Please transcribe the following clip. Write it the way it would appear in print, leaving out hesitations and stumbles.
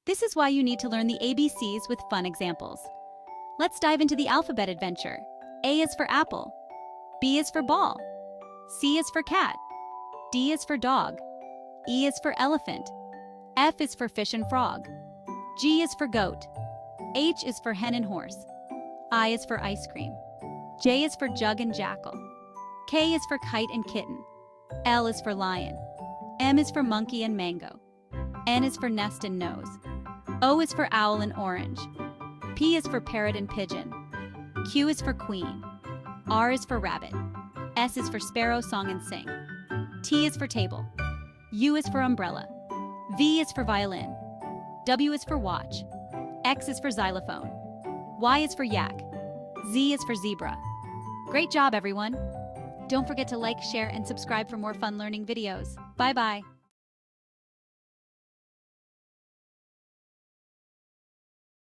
This is why you need to learn the ABCs with fun examples. Let's dive into the alphabet adventure. A is for apple. B is for ball. C is for cat. D is for dog. E is for elephant. F is for fish and frog. G is for goat. H is for hen and horse. I is for ice cream. J is for jug and jackal. K is for kite and kitten. L is for lion. M is for monkey and mango. N is for nest and nose. O is for owl and orange. P is for parrot and pigeon. Q is for queen. R is for rabbit. S is for sparrow, song and sing. T is for table. U is for umbrella. V is for violin. W is for watch. X is for xylophone. Y is for yak. Z is for zebra. Great job, everyone! Don't forget to like, share, and subscribe for more fun learning videos. Bye-bye!